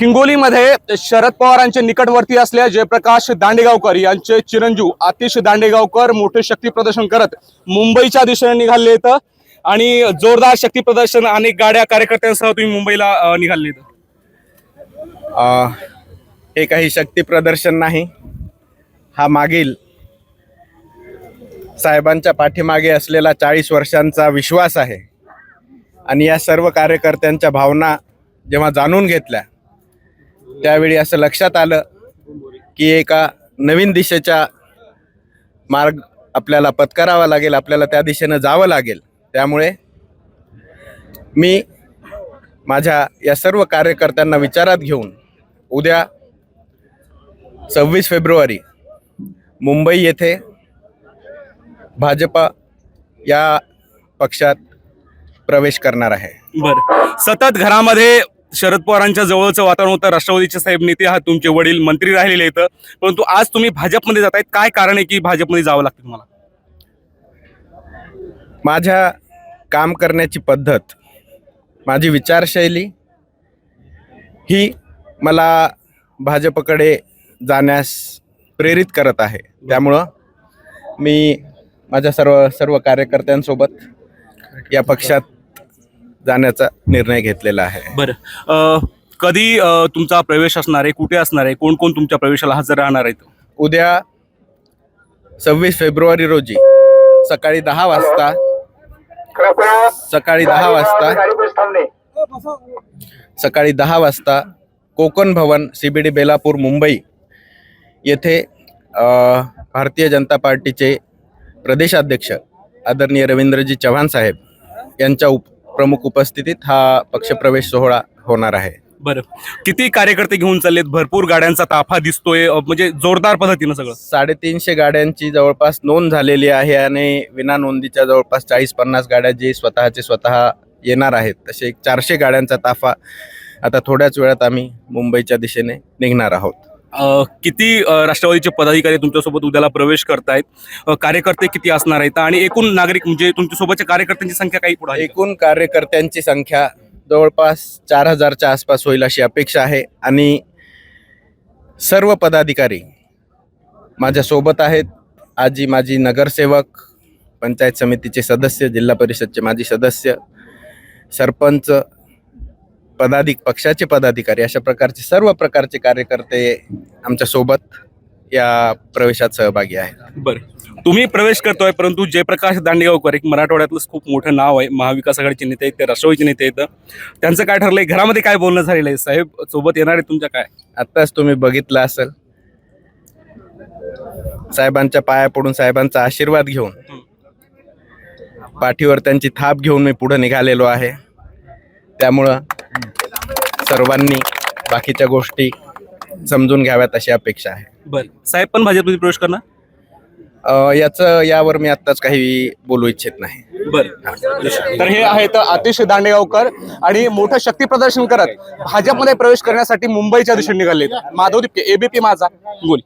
हिंगोलीमध्ये शरद पवारांचे निकटवर्ती असलेल्या जयप्रकाश दांडेगावकर यांचे चिरंजीव आतिश दांडेगावकर मोठे शक्ती प्रदर्शन करत मुंबईच्या दिशेने निघाले आहेत आणि जोरदार शक्ती प्रदर्शन अनेक गाड्या कार्यकर्त्यांसह तुम्ही मुंबईला निघाले आहेत। हे काही शक्ती प्रदर्शन नाही, हा मागील साहेबांच्या पाठीमागे असलेला 40 वर्षांचा विश्वास आहे आणि या सर्व कार्यकर्त्यांच्या भावना जेव्हा जाणून घेतल्या त्यावेळी असं लक्षात आलं की एका नवीन दिशेचा मार्ग आपल्याला पत्करावा लागेल, आपल्याला त्या दिशेने जावं लागेल। त्यामुळे मी माझ्या या सर्व कार्यकर्त्यांना विचारात घेऊन उद्या 26 फेब्रुवारी मुंबई येथे भाजपा या पक्षात प्रवेश करणार आहे। बरं, सतत घरामध्ये शरद पवारांच्या जवळचं वातावरण होतं, राष्ट्रवादीचे साहेब नेते आहात, तुमचे वडील मंत्री राहिलेले आहेत, परंतु आज तुम्ही भाजपमध्ये जातायत, काय कारण आहे की भाजपमध्ये जावं लागतं तुम्हाला? माझ्या काम करण्याची पद्धत, माझी विचारशैली ही मला भाजपकडे जाण्यास प्रेरित करत आहे। त्यामुळं मी माझ्या सर्व कार्यकर्त्यांसोबत या पक्षात जाण्याचा निर्णय घेतलेला आहे। बरं, कधी तुमचा प्रवेश असणार आहे, कुठे असणार आहे, कोण कोण तुमच्या प्रवेशाला हजर राहणार आहेत? उद्या 26 फेब्रुवारी रोजी सकाळी 10 वाजता कोकण भवन CBD बेलापूर मुंबई येथे भारतीय जनता पार्टीचे प्रदेशाध्यक्ष आदरणीय रवींद्रजी चव्हाण साहेब यांच्या प्रमुख उपस्थितीत हा पक्षप्रवेश सोहळा होणार आहे। बरं, किती कार्यकर्ते घेऊन चाललेत? भरपूर गाड्यांचा ताफा दिसतोय, म्हणजे जोरदार पद्धतीनं सगळं। 350 गाड्यांची जवळपास नोंद झालेली आहे आणि विना नोंदीच्या जवळपास 40-50 गाड्या जे स्वतः येणार आहेत, तसे 400 गाड्यांचा ताफा आता थोड्याच वेळात आम्ही मुंबईच्या दिशेने निघणार आहोत। किती राष्ट्रवादीचे पदाधिकारी तुमच्यासोबत उद्याला प्रवेश करतायत? कार्यकर्ते किती असणार आहेत आणि एकूण नागरिक म्हणजे तुमच्यासोबतच्या कार्यकर्त्यांची संख्या काही पुढे? एकूण कार्यकर्त्यांची संख्या जवळपास 4000च्या आसपास होईल अशी अपेक्षा आहे आणि सर्व पदाधिकारी माझ्या सोबत आहेत। आजी माजी नगरसेवक, पंचायत समितीचे सदस्य, जिल्हा परिषदचे माजी सदस्य, सरपंच, पक्षाचे पदाधिकारी, अशा प्रकारचे सर्व प्रकारचे कार्यकर्ते आमच्या सोबत या प्रवेशात सहभागी आहेत। बरं, तुम्ही प्रवेश करतोय, परंतु जयप्रकाश दांडेगावकर एक मराठवाड्यातलं खूप मोठं नाव आहे, महाविकास आघाडीचे नेते आहेत, ते राष्ट्रवादीचे नेते आहेत, त्यांचं काय ठरलंय? घरामध्ये काय बोलणं झालेलं आहे? साहेब सोबत येणार आहे तुमच्या? काय आत्ताच तुम्ही बघितलं असेल, साहेबांच्या पाया पडून साहेबांचा आशीर्वाद घेऊन पाठीवर त्यांची थाप घेऊन मी पुढे निघालेलो आहे। त्यामुळं सर्वांनी बाकीच्या गोष्टी समजून घ्याव्यात अशी अपेक्षा आहे। बरं, साहेब पण भाजपमध्ये प्रवेश करणार? यावर मी आत्ताच काही बोलू इच्छित नाही। बरं, तर हे आहेत आतिश दांडेगावकर आणि मोठं शक्ती प्रदर्शन करत भाजपमध्ये प्रवेश करण्यासाठी मुंबईच्या दिशेने निघाले। माधव दिपके, ABP माझा, हिंगोली।